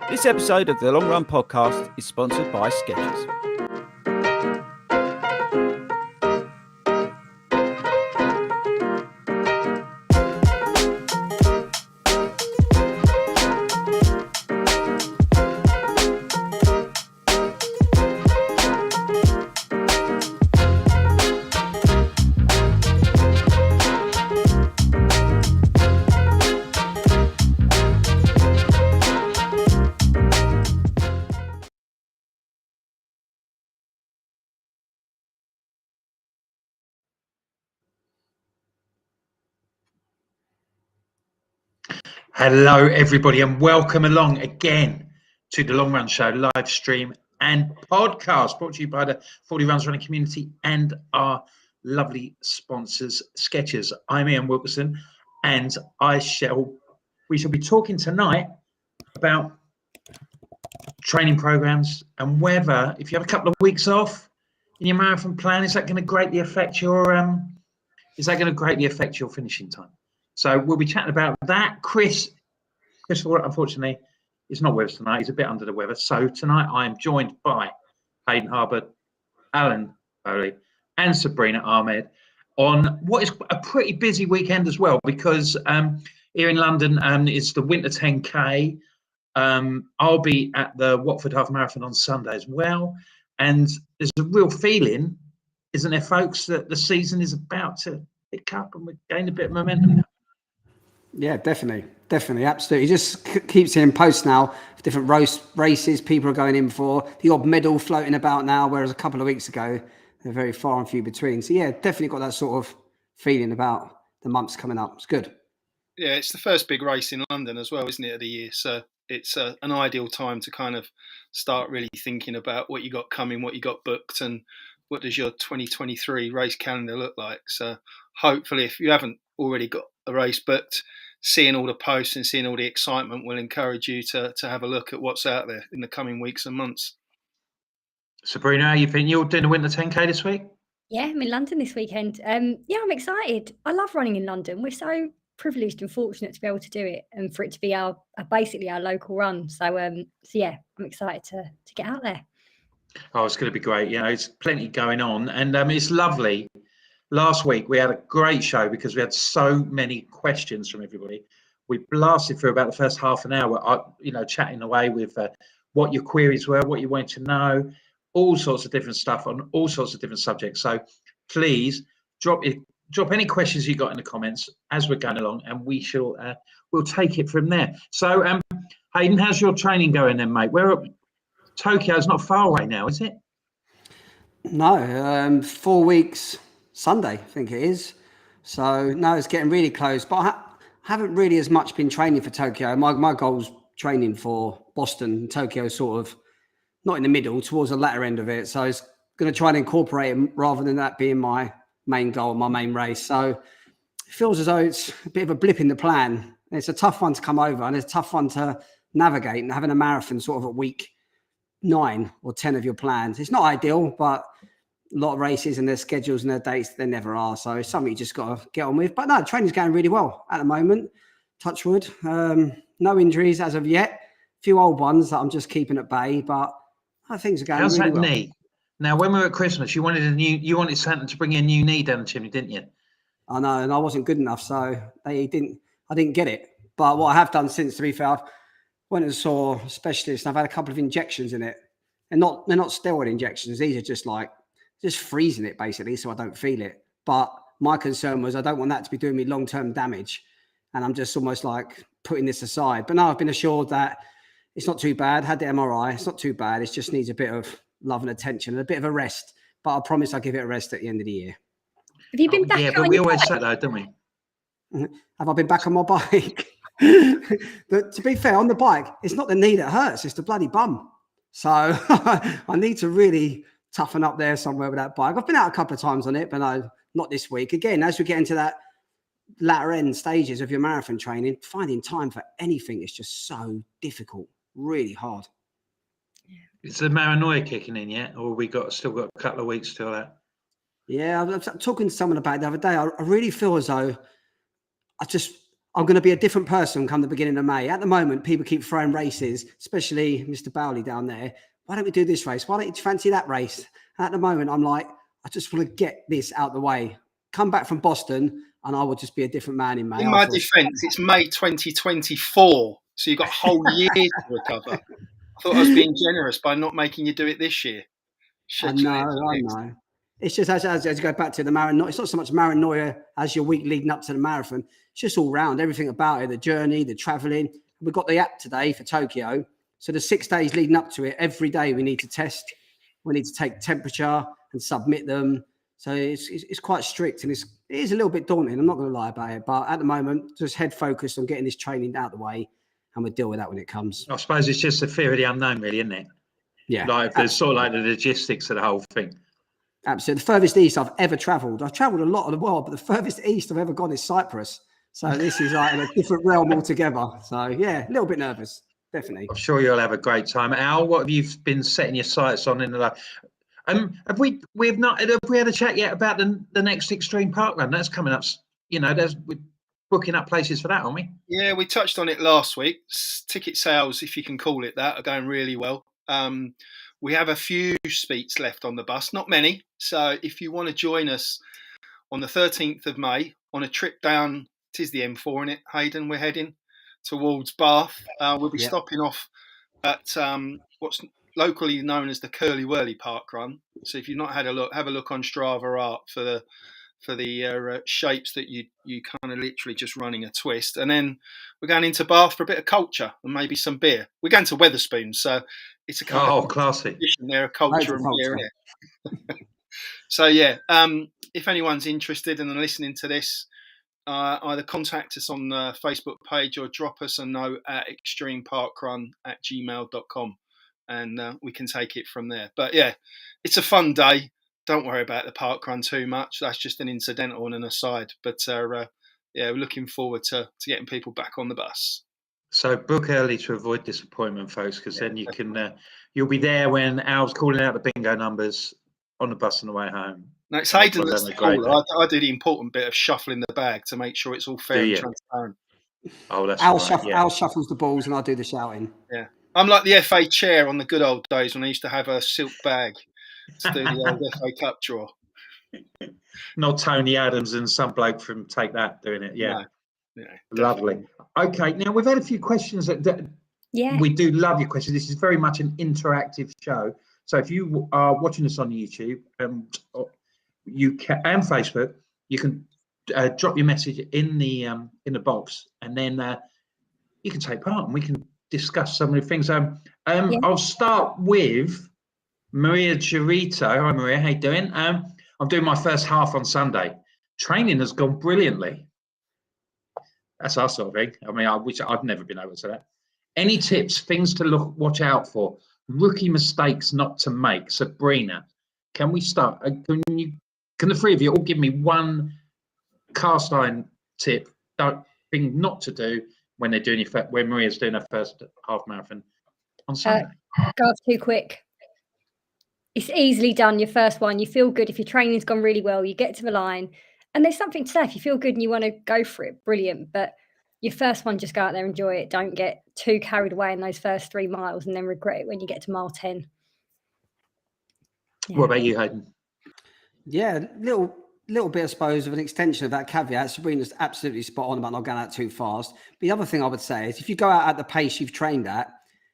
This episode of the Long Run Podcast is sponsored by Skechers. Hello, everybody, and welcome along again to the Long Run Show live stream and podcast brought to you by the FORDY Runs Running community and our lovely sponsors, Skechers. I'm Ian Wilkerson, and we shall be talking tonight about training programs and whether, if you have a couple of weeks off in your marathon plan, is that going to greatly affect your finishing time? So we'll be chatting about that. Chris, unfortunately, is not with us tonight. He's a bit under the weather. So tonight I am joined by Hayden Harbour, Alan Foley, and Sabrina Ahmed on what is a pretty busy weekend as well, because here in London is the Winter 10K. I'll be at the Watford Half Marathon on Sunday as well. And there's a real feeling, isn't there, folks, that the season is about to pick up and we're gaining a bit of momentum now. Yeah, definitely, absolutely. Just keep seeing posts now of different races people are going in for. The odd medal floating about now, whereas a couple of weeks ago, they're very far and few between. So yeah, definitely got that sort of feeling about the months coming up. It's good. Yeah, it's the first big race in London as well, isn't it, of the year? So it's an ideal time to kind of start really thinking about what you got coming, what you got booked, and what does your 2023 race calendar look like. So hopefully, if you haven't already got a race booked, seeing all the posts and seeing all the excitement will encourage you to have a look at what's out there in the coming weeks and months. Sabrina, how you think? You're doing the Winter 10K this week? Yeah, I'm in London this weekend. Yeah, I'm excited. I love running in London. We're so privileged and fortunate to be able to do it and for it to be basically our local run. So yeah, I'm excited to get out there. Oh, it's going to be great. You know, it's plenty going on, and it's lovely. Last week we had a great show because we had so many questions from everybody. We blasted through about the first half an hour, chatting away with what your queries were, what you wanted to know, all sorts of different stuff on all sorts of different subjects. So please drop any questions you got in the comments as we're going along, and we'll take it from there. So Hayden, how's your training going then, mate? Tokyo's not far away now, is it? No, 4 weeks Sunday, I think it is. So no, it's getting really close. But I haven't really as much been training for Tokyo. My goal's training for Boston. Tokyo sort of not in the middle, towards the latter end of it. So it's going to try and incorporate it rather than that being my main goal, my main race. So it feels as though it's a bit of a blip in the plan. It's a tough one to come over, and it's a tough one to navigate. And having a marathon sort of at week 9 or 10 of your plans, it's not ideal, but a lot of races and their schedules and their dates, they never are. So it's something you just got to get on with. But no, training's going really well at the moment. Touch wood. No injuries as of yet. A few old ones that I'm just keeping at bay, but things are going How's really that well. knee? Now, when we were at Christmas, you wanted Santa to bring you a new knee down the chimney, didn't you? I know, and I wasn't good enough, so I didn't get it. But what I have done since, to be fair, I went and saw a specialist, and I've had a couple of injections in it. They're not steroid injections. These are just freezing it basically so I don't feel it. But my concern was I don't want that to be doing me long-term damage. And I'm just almost like putting this aside. But now I've been assured that it's not too bad. Had the MRI. It's not too bad. It just needs a bit of love and attention and a bit of a rest. But I promise I'll give it a rest at the end of the year. Have you been back? Yeah, but we always say that, don't we? Have I been back on my bike? But to be fair, on the bike, it's not the knee that hurts. It's the bloody bum. So I need to really toughen up there somewhere with that bike. I've been out a couple of times on it, but no, not this week. Again, as we get into that latter end stages of your marathon training, finding time for anything is just so difficult, really hard. Is the paranoia kicking in yet, or we still got a couple of weeks till that? Yeah, I was talking to someone about it the other day. I really feel as though I'm going to be a different person come the beginning of May. At the moment, people keep throwing races, especially Mr. Bowley down there. Why don't we do this race? Why don't you fancy that race? And at the moment, I'm like, I just want to get this out the way. Come back from Boston, and I will just be a different man in May. In my defence, it's May 2024, so you've got a whole year to recover. I thought I was being generous by not making you do it this year. I know. It's just as you go back to the marathon, it's not so much paranoia as your week leading up to the marathon. It's just all round, everything about it, the journey, the travelling. We've got the app today for Tokyo. So the 6 days leading up to it, every day we need to test. We need to take temperature and submit them. So it's quite strict, and it is a little bit daunting. I'm not going to lie about it. But at the moment, just head focused on getting this training out of the way, and we'll deal with that when it comes. I suppose it's just the fear of the unknown, really, isn't it? Yeah. Like there's sort of like the logistics of the whole thing. Absolutely. The furthest east I've ever travelled. I've travelled a lot of the world, but the furthest east I've ever gone is Cyprus. So this is like in a different realm altogether. So yeah, a little bit nervous, definitely. I'm sure you'll have a great time. Al, what have you been setting your sights on in the life? Have we had a chat yet about the next Extreme Park Run? That's coming up. You know, we're booking up places for that, aren't we? Yeah, we touched on it last week. Ticket sales, if you can call it that, are going really well. We have a few seats left on the bus, not many. So if you want to join us on the 13th of May on a trip down, it is the M4 in it, Hayden, we're heading towards Bath. We'll be stopping off at what's locally known as the Curly Whirly Park Run. So if you've not had a look, have a look on Strava Art for the shapes that you kind of literally just running a twist. And then we're going into Bath for a bit of culture and maybe some beer. We're going to Wetherspoons, so it's a kind of classy there, a culture and beer in it. So yeah, if anyone's interested and listening to this, either contact us on the Facebook page or drop us a note at extremeparkrun@gmail.com, and we can take it from there. But yeah, it's a fun day. Don't worry about the park run too much. That's just an incidental and an aside. But yeah, we're looking forward to getting people back on the bus. So book early to avoid disappointment, folks, because then you can you'll be there when Al's calling out the bingo numbers on the bus on the way home. No, it's Hayden that's the caller. I do the important bit of shuffling the bag to make sure it's all fair and transparent. Oh, that's Al shuffles the balls and I do the shouting. Yeah, I'm like the FA chair on the good old days when I used to have a silk bag to do the old FA Cup draw. Not Tony Adams and some bloke from Take That doing it. Yeah. No, lovely. Okay, now we've had a few questions that we do love your questions. This is very much an interactive show. So if you are watching us on YouTube you can, and Facebook, you can drop your message in the box, and then you can take part and we can discuss some of the things. I'll start with Maria Chirito. Hi Maria, how you doing? I'm doing my first half on Sunday. Training has gone brilliantly. That's our sort of thing. I mean, I've never been able to that. Any tips, things to watch out for, rookie mistakes not to make? Sabrina, can we start? Can the three of you all give me one cast iron tip, thing not to do when Maria's doing her first half marathon on Sunday? Go off too quick. It's easily done. Your first one, you feel good if your training's gone really well. You get to the line, and there's something to say. If you feel good and you want to go for it, brilliant. But your first one, just go out there, enjoy it. Don't get too carried away in those first 3 miles and then regret it when you get to mile 10. Yeah. What about you, Hayden? Yeah, little bit, I suppose, of an extension of that caveat. Sabrina's absolutely spot on about not going out too fast. But the other thing I would say is if you go out at the pace you've trained at,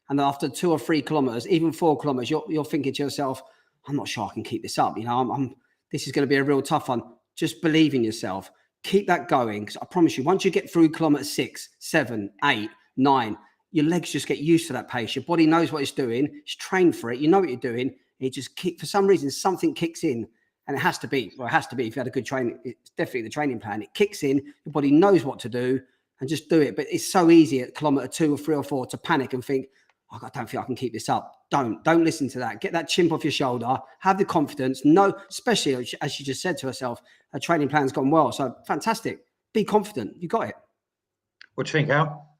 and after 2 or 3 kilometers, even 4 kilometers, you're thinking to yourself, I'm not sure I can keep this up. You know, this is going to be a real tough one. Just believe in yourself. Keep that going. Because I promise you, once you get through kilometer 6, 7, 8, 9, your legs just get used to that pace. Your body knows what it's doing. It's trained for it. You know what you're doing. It just for some reason, something kicks in. And it has to be. Well, it has to be. If you had a good training, it's definitely the training plan. It kicks in. Your body knows what to do and just do it. But it's so easy at kilometer 2 or 3 or 4 to panic and think, oh, I don't think I can keep this up. Don't listen to that. Get that chimp off your shoulder. Have the confidence. No, especially as she just said to herself, her training plan's gone well. So fantastic. Be confident. You got it. What do you think, Al?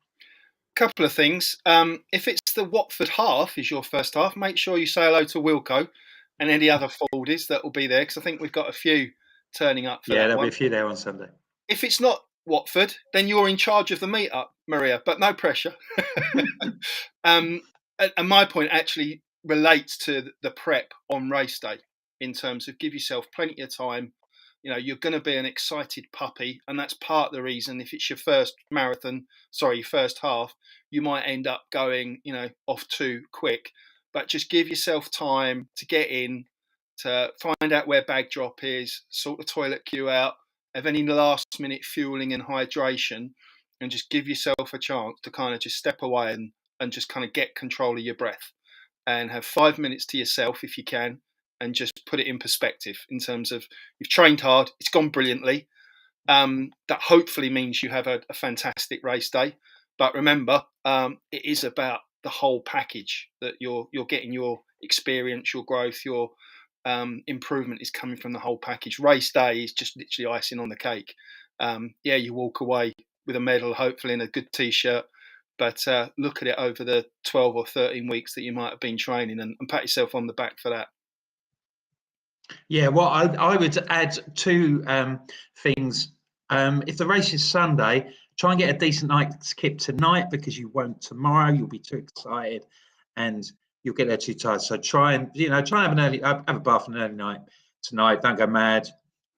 Couple of things. If it's the Watford half is your first half, make sure you say hello to Wilco and any other Fordies that will be there, because I think we've got a few turning up for that there'll one. be a few there on Sunday. If it's not Watford, then you're in charge of the meetup, Maria, but no pressure. And my point actually relates to the prep on race day, in terms of give yourself plenty of time. You know, you're going to be an excited puppy, and that's part of the reason. If it's your first first half, you might end up going, off too quick. But just give yourself time to get in, to find out where bag drop is, sort the toilet queue out, have any last minute fueling and hydration, and just give yourself a chance to kind of just step away and just kind of get control of your breath, and have 5 minutes to yourself if you can, and just put it in perspective in terms of you've trained hard, it's gone brilliantly. That hopefully means you have a fantastic race day. But remember, it is about the whole package, that you're getting your experience, your growth, your improvement is coming from the whole package. Race day is just literally icing on the cake. You walk away with a medal, hopefully, in a good t-shirt. But look at it over the 12 or 13 weeks that you might have been training, and pat yourself on the back for that. Yeah, well, I would add two things. If the race is Sunday, try and get a decent night's kip tonight, because you won't tomorrow. You'll be too excited and you'll get there too tired. So try and have a bath and an early night tonight. Don't go mad.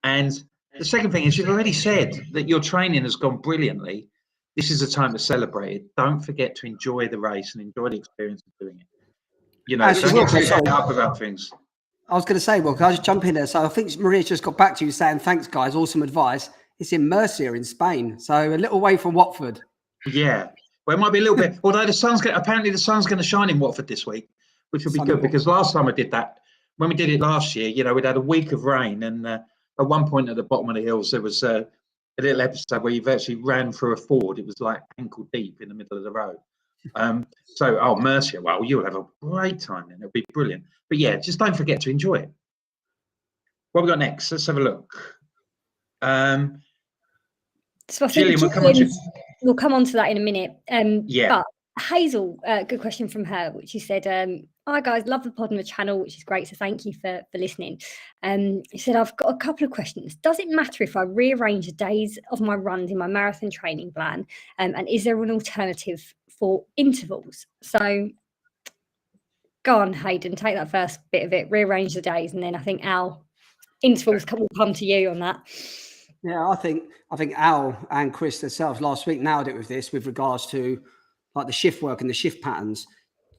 And the second thing is, you've already said that your training has gone brilliantly. This is a time to celebrate it. Don't forget to enjoy the race and enjoy the experience of doing it. Actually, don't get too sorry. up about things. I was going to say, well, can I just jump in there? So I think Maria's just got back to you saying, thanks, guys. Awesome advice. It's in Murcia in Spain. So a little way from Watford. Yeah. Well, it might be a little bit, although the sun's going to shine in Watford this week, which will be good, because last time I did that, when we did it last year, we'd had a week of rain, and at one point at the bottom of the hills, there was a little episode where you virtually ran through a ford. It was like ankle deep in the middle of the road. Mercia, well, you'll have a great time then. It'll be brilliant. But yeah, just don't forget to enjoy it. What have we got next? Let's have a look. So I think Gillian, we'll come on to that in a minute. Yeah. But Hazel, good question from her, which she said, hi guys, love the pod and the channel, which is great. So thank you for listening. She said, I've got a couple of questions. Does it matter if I rearrange the days of my runs in my marathon training plan? And is there an alternative for intervals? So go on, Hayden, take that first bit of it, rearrange the days, and then I think Al, intervals will come to you on that. Yeah, I think Al and Chris themselves last week nailed it with regards to like the shift work and the shift patterns.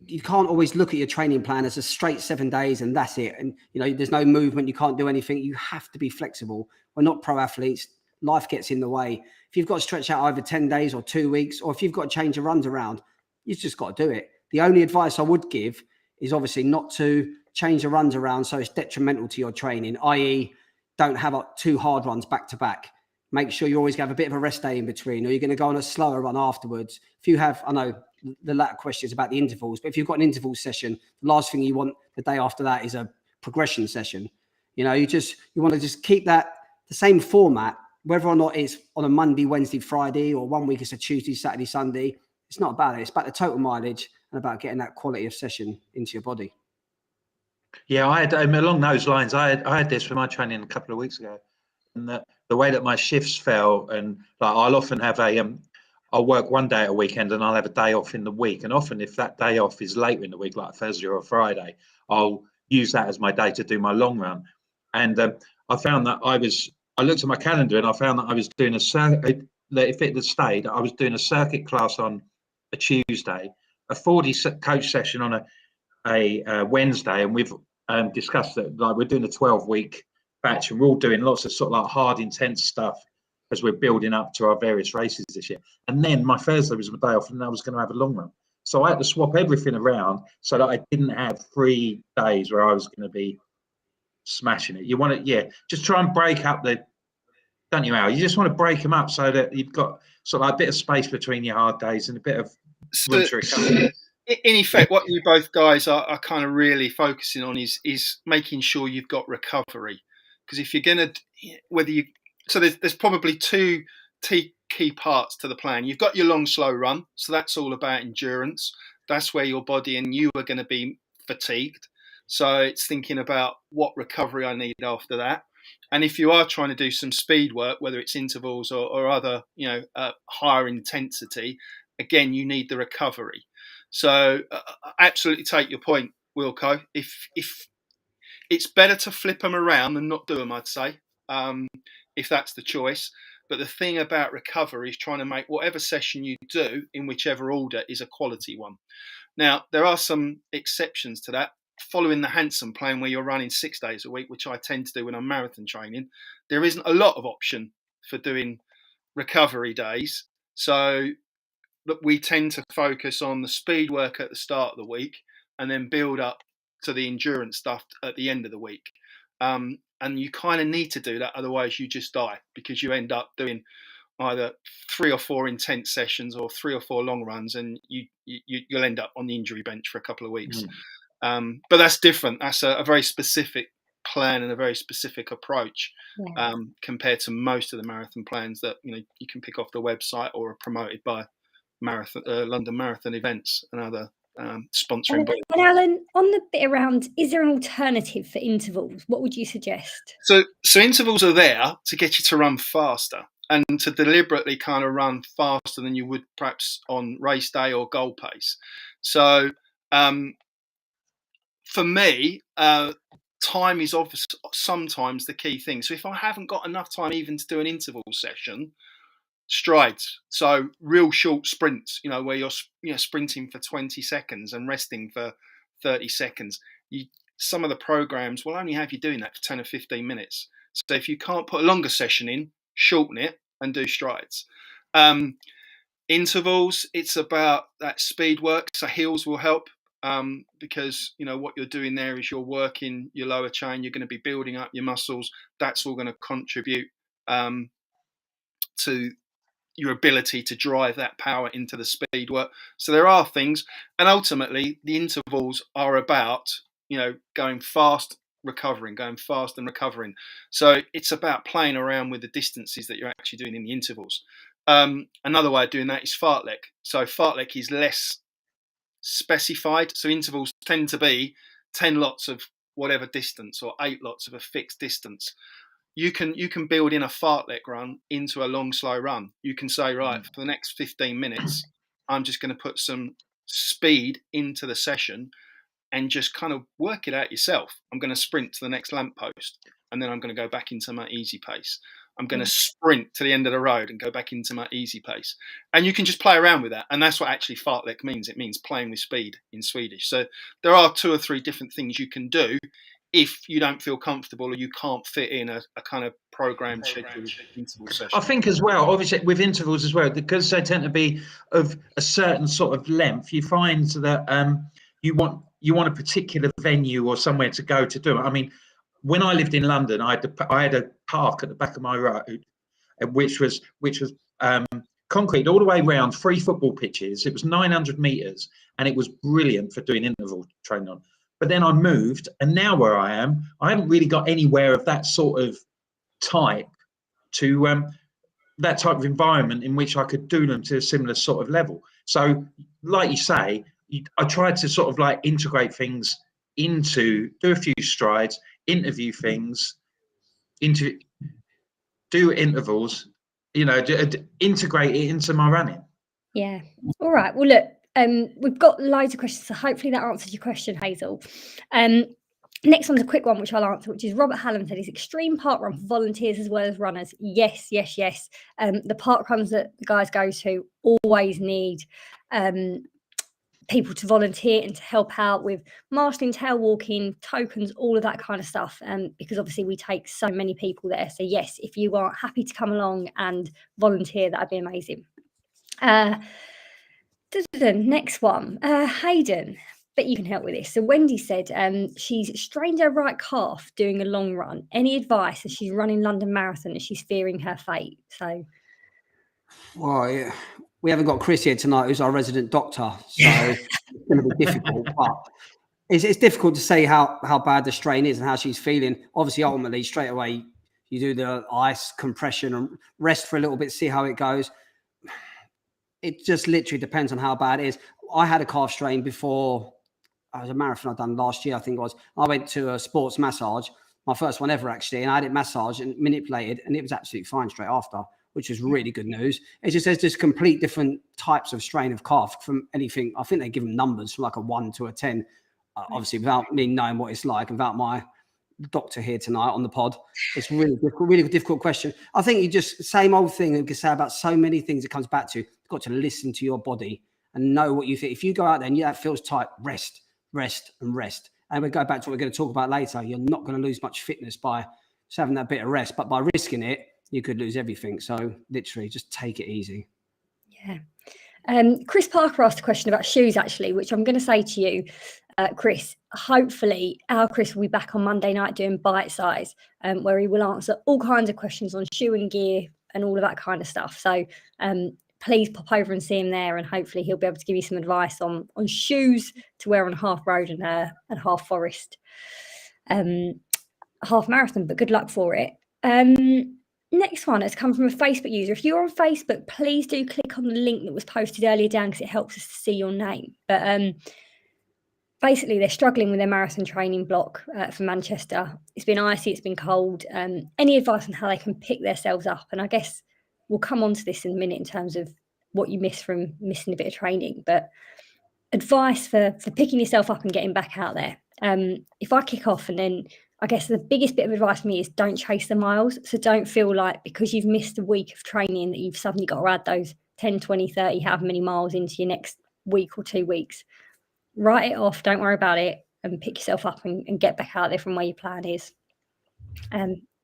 You can't always look at your training plan as a straight 7 days and that's it. And, there's no movement. You can't do anything. You have to be flexible. We're not pro athletes. Life gets in the way. If you've got to stretch out over 10 days or 2 weeks, or if you've got to change your runs around, you've just got to do it. The only advice I would give is obviously not to change the runs around so it's detrimental to your training, i.e. don't have 2 hard runs back to back. Make sure you always have a bit of a rest day in between, or you're going to go on a slower run afterwards. If you have, I know the latter question is about the intervals, but if you've got an interval session, the last thing you want the day after that is a progression session. You want to just keep that the same format, whether or not it's on a Monday, Wednesday, Friday, or 1 week it's a Tuesday, Saturday, Sunday. It's not about it. It's about the total mileage and about getting that quality of session into your body. Yeah, I had along those lines. I had this for my training a couple of weeks ago, and the way that my shifts fell, and like I'll often have I'll work one day at a weekend and I'll have a day off in the week. And often if that day off is later in the week, like Thursday or Friday, I'll use that as my day to do my long run. And I found that I looked at my calendar and I found that I was doing a circuit, that if it had stayed, I was doing a circuit class on a Tuesday, a FORDY coach session on a Wednesday. And we've discussed that like we're doing a 12-week batch and we're all doing lots of sort of like hard, intense stuff as we're building up to our various races this year. And then my Thursday was my day off and I was going to have a long run. So I had to swap everything around so that I didn't have 3 days where I was going to be smashing it. You want to, just try and break up don't you, Al? You just want to break them up so that you've got sort of like a bit of space between your hard days and a bit of room to recover. In effect, what you both guys are kind of really focusing on is making sure you've got recovery. Because if you're going to, so there's probably 2 key parts to the plan. You've got your long, slow run. So that's all about endurance. That's where your body and you are going to be fatigued. So it's thinking about what recovery I need after that. And if you are trying to do some speed work, whether it's intervals or other, higher intensity, again, you need the recovery. So I absolutely take your point, Wilco. If it's better to flip them around than not do them, I'd say, if that's the choice. But the thing about recovery is trying to make whatever session you do in whichever order is a quality one. Now, there are some exceptions to that. Following the Hanson plan where you're running 6 days a week, which I tend to do when I'm marathon training, there isn't a lot of option for doing recovery days. So look, we tend to focus on the speed work at the start of the week and then build up to the endurance stuff at the end of the week. And you kind of need to do that, otherwise you just die, because you end up doing either 3 or 4 intense sessions or 3 or 4 long runs, and you'll end up on the injury bench for a couple of weeks. But that's different. That's a very specific plan and a very specific approach, compared to most of the marathon plans that you can pick off the website or are promoted by London Marathon events and other sponsoring bodies. And Alan, on the bit around, is there an alternative for intervals? What would you suggest? So intervals are there to get you to run faster and to deliberately kind of run faster than you would perhaps on race day or goal pace. So for me, time is obviously sometimes the key thing. So if I haven't got enough time even to do an interval session, strides, so real short sprints, where you're sprinting for 20 seconds and resting for 30 seconds. Some of the programs will only have you doing that for 10 or 15 minutes. So if you can't put a longer session in, shorten it and do strides. Intervals, it's about that speed work. So hills will help, because what you're doing there is you're working your lower chain. You're going to be building up your muscles. That's all going to contribute to your ability to drive that power into the speed work. So there are things, and ultimately the intervals are about going fast, recovering, going fast and recovering. So it's about playing around with the distances that you're actually doing in the intervals. Another way of doing that is fartlek. So fartlek is less specified. So intervals tend to be 10 lots of whatever distance or 8 lots of a fixed distance. You can build in a fartlek run into a long, slow run. You can say, right, for the next 15 minutes, I'm just going to put some speed into the session and just kind of work it out yourself. I'm going to sprint to the next lamppost, and then I'm going to go back into my easy pace. I'm going to sprint to the end of the road and go back into my easy pace. And you can just play around with that. And that's what actually fartlek means. It means playing with speed in Swedish. So there are 2 or 3 different things you can do if you don't feel comfortable or you can't fit in a kind of programmed scheduled interval session. I think as well, obviously with intervals as well, because they tend to be of a certain sort of length, you find that you want a particular venue or somewhere to go to do it. I mean, when I lived in London, I had a park at the back of my road, which was concrete all the way around, 3 football pitches. It was 900 meters, and it was brilliant for doing interval training on. But then I moved, and now where I am, I haven't really got anywhere of that sort of type to that type of environment in which I could do them to a similar sort of level. So, like you say, I tried to sort of like integrate things into, do a few strides, interview things, do intervals, integrate it into my running. Yeah. All right. Well, look, we've got loads of questions, so hopefully that answers your question, Hazel. Next one's a quick one, which I'll answer, which is Robert Hallam said, is extreme park run for volunteers as well as runners? Yes, yes, yes. The park runs that the guys go to always need people to volunteer and to help out with marshalling, tail walking, tokens, all of that kind of stuff, because obviously we take so many people there. So yes, if you are happy to come along and volunteer, that'd be amazing. Next one, Hayden, but you can help with this. So Wendy said she's strained her right calf doing a long run. Any advice as she's running London Marathon and she's fearing her fate? So, well, yeah. We haven't got Chris here tonight, who's our resident doctor, so it's going to be difficult. But it's difficult to say how bad the strain is and how she's feeling. Obviously, ultimately, straight away, you do the ice compression and rest for a little bit, see how it goes. It just literally depends on how bad it is. I had a calf strain before. I was a marathon I'd done last year, I think it was. I went to a sports massage. my first one ever actually, and I had it massaged and manipulated, and it was absolutely fine straight after, which was really good news. It just says there's complete different types of strain of calf from anything. I think they give them numbers from like a 1 to a 10, obviously without me knowing what it's like, without my doctor here tonight on the pod. It's really difficult question. I think you just, same old thing you can say about so many things. It comes back to, you've got to listen to your body and know what you think. If you go out there and that feels tight, rest. And we go back to what we're going to talk about later. You're not going to lose much fitness by just having that bit of rest, but by risking it, you could lose everything. So literally just take it easy. Yeah. Chris Parker asked a question about shoes, actually, which I'm going to say to you, Chris, hopefully our Chris will be back on Monday night doing Bite Size, where he will answer all kinds of questions on shoe and gear and all of that kind of stuff. So please pop over and see him there, and hopefully he'll be able to give you some advice on shoes to wear on half road and half forest, half marathon, but good luck for it. Next one has come from a Facebook user. If you're on Facebook, please do click on the link that was posted earlier down, because it helps us to see your name. But basically, they're struggling with their marathon training block for Manchester. It's been icy, it's been cold. Any advice on how they can pick themselves up? And I guess we'll come on to this in a minute in terms of what you miss from missing a bit of training. But advice for picking yourself up and getting back out there. If I kick off, and then I guess the biggest bit of advice for me is don't chase the miles. So don't feel like because you've missed a week of training that you've suddenly got to add those 10, 20, 30, however many miles into your next week or 2 weeks. Write it off. Don't worry about it, and pick yourself up and get back out there from where your plan is.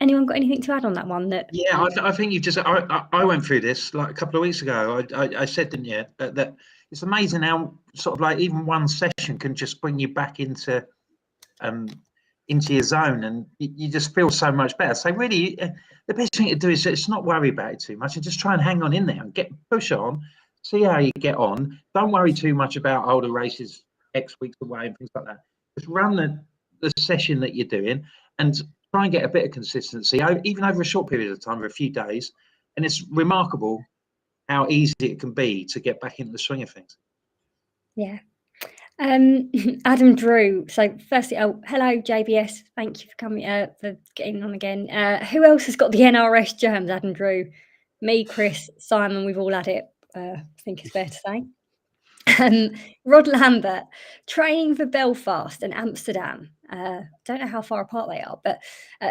Anyone got anything to add on that one? Yeah, I think you just. I went through this like a couple of weeks ago. I said, didn't you, that it's amazing how sort of like even one session can just bring you back into your zone, and you just feel so much better. So really, the best thing to do is just not worry about it too much and just try and hang on in there and push on, see how you get on. Don't worry too much about the races X weeks away and things like that. Just run the session that you're doing and try and get a bit of consistency, even over a short period of time, for a few days. And it's remarkable how easy it can be to get back into the swing of things. Yeah. Adam Drew. So firstly, hello JBS. Thank you for coming, for getting on again. Who else has got the NRS germs? Adam Drew, me, Chris, Simon. We've all had it. I think it's fair to say. Rod Lambert, training for Belfast and Amsterdam. Don't know how far apart they are, but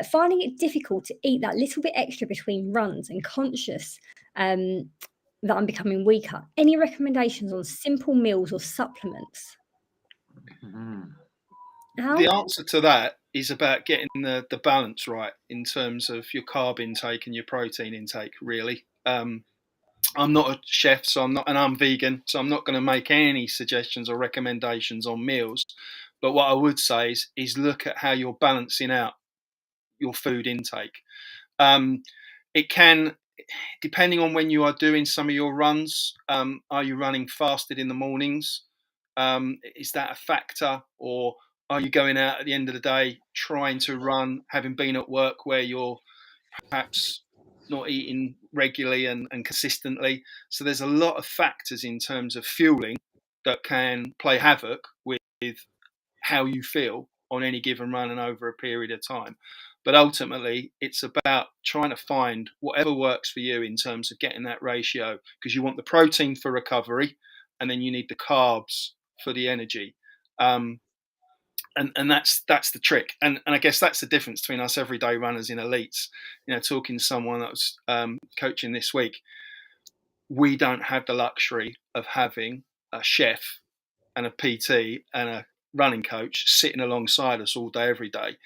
finding it difficult to eat that little bit extra between runs, and conscious that I'm becoming weaker. Any recommendations on simple meals or supplements? The answer to that is about getting the balance right in terms of your carb intake and your protein intake, really. I'm not a chef, and I'm vegan, so I'm not going to make any suggestions or recommendations on meals. But what I would say is look at how you're balancing out your food intake. It can, depending on when you are doing some of your runs, are you running fasted in the mornings? Is that a factor? Or are you going out at the end of the day trying to run, having been at work where you're perhaps not eating regularly and consistently? So there's a lot of factors in terms of fueling that can play havoc with how you feel on any given run and over a period of time. But ultimately, it's about trying to find whatever works for you in terms of getting that ratio, because you want the protein for recovery, and then you need the carbs for the energy. And that's the trick. And I guess that's the difference between us everyday runners in elites. Talking to someone that was coaching this week, we don't have the luxury of having a chef and a PT and a running coach sitting alongside us all day, every day,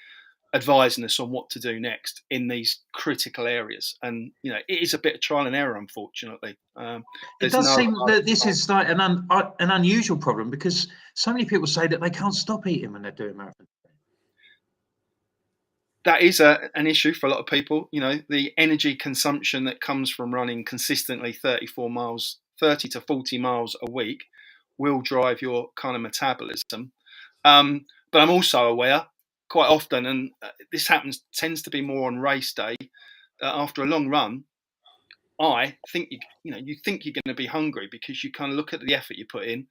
advising us on what to do next in these critical areas. And it is a bit of trial and error, unfortunately. It does seem that this is like an unusual problem, because so many people say that they can't stop eating when they're doing marathons. That is an issue for a lot of people. The energy consumption that comes from running consistently 30 to 40 miles a week will drive your kind of metabolism. But I'm also aware quite often, and this tends to be more on race day, after a long run, I think you think you're going to be hungry because you kind of look at the effort you put in,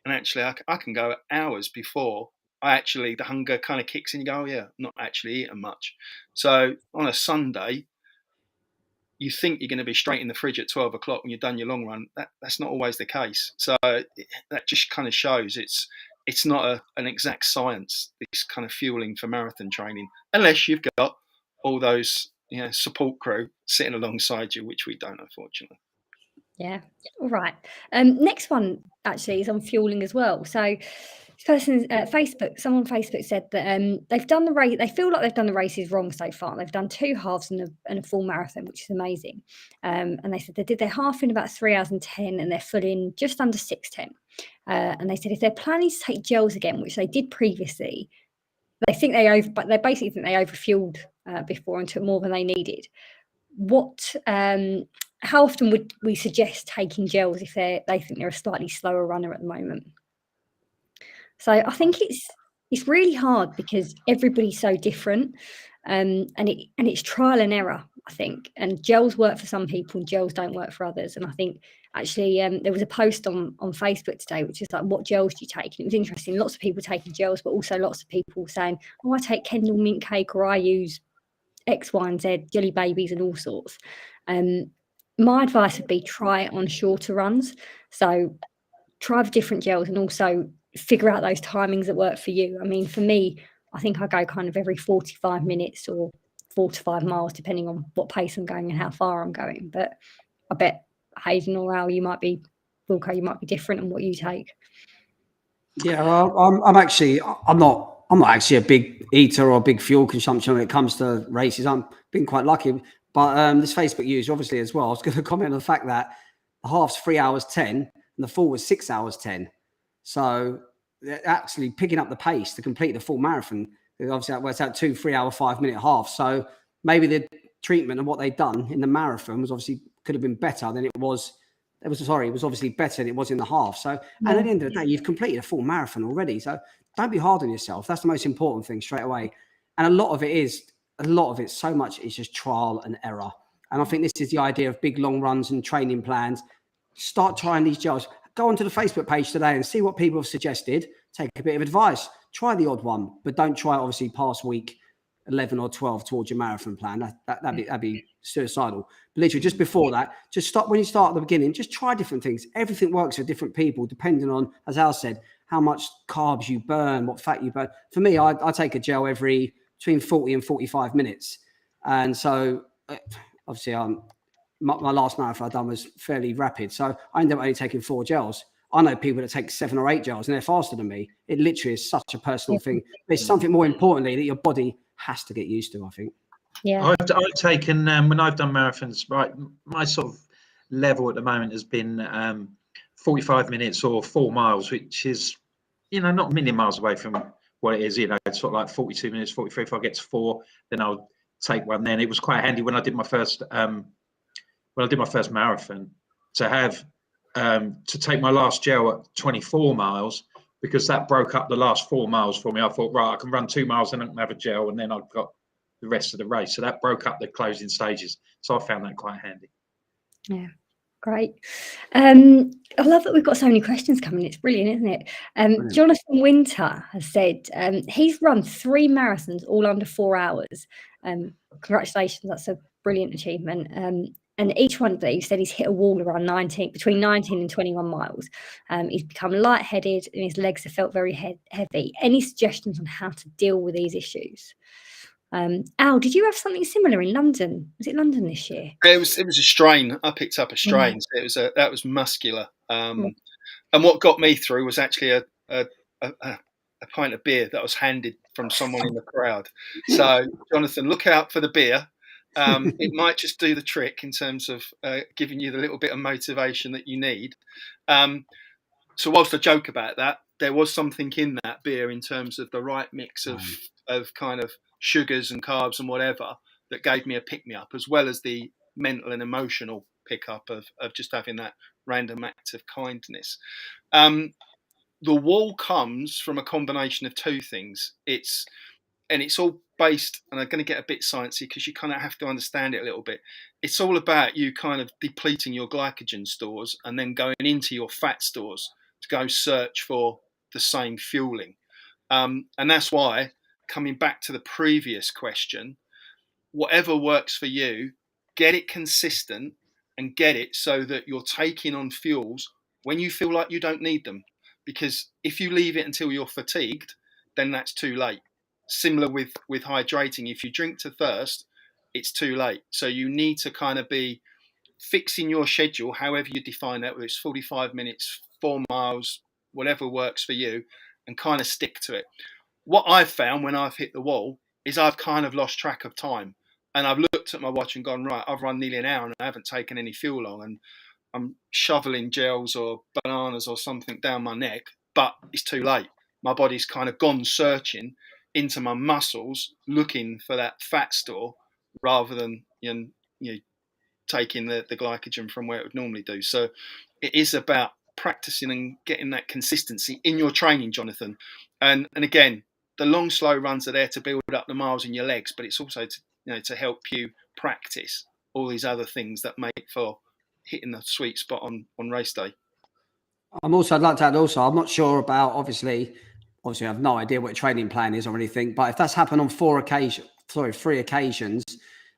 and actually I can go hours before the hunger kind of kicks in. You go, oh yeah, I'm not actually eating much. So on a Sunday, you think you're going to be straight in the fridge at 12 o'clock when you've done your long run. That's not always the case. So that just kind of shows it's not an exact science, this kind of fueling for marathon training, unless you've got all those support crew sitting alongside you, which we don't, unfortunately. Yeah. All right. Next one actually is on fueling as well. So this person's someone on Facebook said that they've done the race. They feel like they've done the races wrong so far. They've done 2 halves and a full marathon, which is amazing. And they said they did their half in about 3 hours and 10, and their full in just under 6:10. And they said if they're planning to take gels again, which they did previously, they basically think they overfueled before and took more than they needed. How often would we suggest taking gels if they think they're a slightly slower runner at the moment? So I think it's really hard because everybody's so different, and it's trial and error, I think. And gels work for some people, and gels don't work for others. And I think actually there was a post on Facebook today, which is like, what gels do you take? And it was interesting. Lots of people taking gels, but also lots of people saying, oh, I take Kendall mint cake, or I use X, Y, and Z, jelly babies, and all sorts. My advice would be try it on shorter runs. So try the different gels and also figure out those timings that work for you. I mean, for me, I think I go kind of every 45 minutes or 4 to 5 miles, depending on what pace I'm going and how far I'm going. But I bet Hayden or Al, Wilco, you might be different in what you take. Yeah, I'm not actually a big eater or a big fuel consumption when it comes to races. I'm been quite lucky, but this Facebook user obviously as well. I was going to comment on the fact that the half's 3 hours 10 and the full was 6 hours 10. So they're actually picking up the pace to complete the full marathon. Obviously, that works out 2 3 hour 5 minute half. So maybe the treatment and what they'd done in the marathon could have been better than it was. It was obviously better than it was in the half. So, and at the end of the day, you've completed a full marathon already. So don't be hard on yourself. That's the most important thing straight away. And a lot of it, so much is just trial and error. And I think this is the idea of big long runs and training plans. Start trying these gels. Go onto the Facebook page today and see what people have suggested. Take a bit of advice. Try the odd one, but don't try obviously past week 11 or 12 towards your marathon plan. That'd be suicidal. But literally just before that, just stop when you start at the beginning. Just try different things. Everything works for different people, depending on, as Al said, how much carbs you burn, what fat you burn. For me, I take a gel every between 40 and 45 minutes. And so obviously my last marathon I've done was fairly rapid. So I ended up only taking 4 gels. I know people that take 7 or 8 gels and they're faster than me. It literally is such a personal thing. There's something more importantly that your body has to get used to, I think. Yeah. I've taken, when I've done marathons, right, my sort of level at the moment has been 45 minutes or 4 miles, which is, not a million miles away from what it is, it's sort of like 42 minutes, 43. If I get to 4, then I'll take one. Then it was quite handy when I did my first marathon to have to take my last gel at 24 miles, because that broke up the last 4 miles for me. I thought, right, I can run 2 miles and I can have a gel, and then I've got the rest of the race. So that broke up the closing stages. So I found that quite handy. Yeah, great. I love that we've got so many questions coming. It's brilliant, isn't it? Jonathan Winter has said he's run 3 marathons all under 4 hours. Congratulations, that's a brilliant achievement. And each one that he said he's hit a wall around between 19 and 21 miles. He's become lightheaded and his legs have felt very heavy. Any suggestions on how to deal with these issues? Al, did you have something similar in London? Was it London this year? It was a strain. I picked up a strain. So that was muscular. And what got me through was actually a pint of beer that was handed from someone in the crowd. So Jonathan, look out for the beer. It might just do the trick in terms of giving you the little bit of motivation that you need. So whilst I joke about that, there was something in that beer in terms of the right mix of kind of sugars and carbs and whatever that gave me a pick-me-up, as well as the mental and emotional pick-up of just having that random act of kindness. The wall comes from a combination of 2 things. It's all based, and I'm going to get a bit sciencey because you kind of have to understand it a little bit. It's all about you kind of depleting your glycogen stores and then going into your fat stores to go search for the same fueling. And that's why, coming back to the previous question, whatever works for you, get it consistent and get it so that you're taking on fuels when you feel like you don't need them. Because if you leave it until you're fatigued, then that's too late. Similar with hydrating, if you drink to thirst, it's too late. So you need to kind of be fixing your schedule, however you define that, whether it's 45 minutes, 4 miles, whatever works for you, and kind of stick to it. What I've found when I've hit the wall is I've kind of lost track of time. And I've looked at my watch and gone, right, I've run nearly an hour and I haven't taken any fuel on. And I'm shoveling gels or bananas or something down my neck, but it's too late. My body's kind of gone searching into my muscles, looking for that fat store rather than taking the glycogen from where it would normally do. So it is about practicing and getting that consistency in your training, Jonathan. And again, the long, slow runs are there to build up the miles in your legs, but it's also to help you practice all these other things that make for hitting the sweet spot on race day. I'd like to add also, I'm not sure about, obviously I have no idea what a training plan is or anything, but if that's happened on 3 occasions,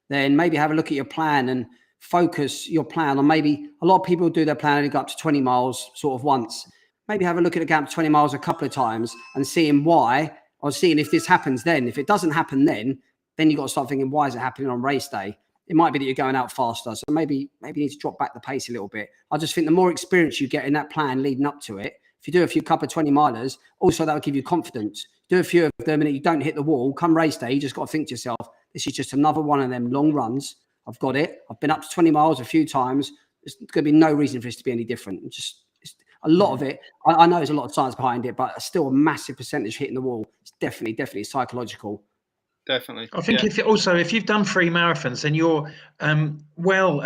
then maybe have a look at your plan and focus your plan on, maybe a lot of people do their plan and go up to 20 miles sort of once. Maybe have a look at it going up to 20 miles a couple of times and seeing why, or seeing if this happens then. If it doesn't happen then you've got to start thinking, why is it happening on race day? It might be that you're going out faster. So maybe you need to drop back the pace a little bit. I just think the more experience you get in that plan leading up to it, if you do a few couple of 20 milers, also that will give you confidence. Do a few of them and you don't hit the wall, come race day, you just got to think to yourself, this is just another one of them long runs. I've got it. I've been up to 20 miles a few times. There's going to be no reason for this to be any different. It's a lot of it. I know there's a lot of science behind it, but still a massive percentage hitting the wall. It's definitely psychological. Definitely. I think if you've done 3 marathons, then you're well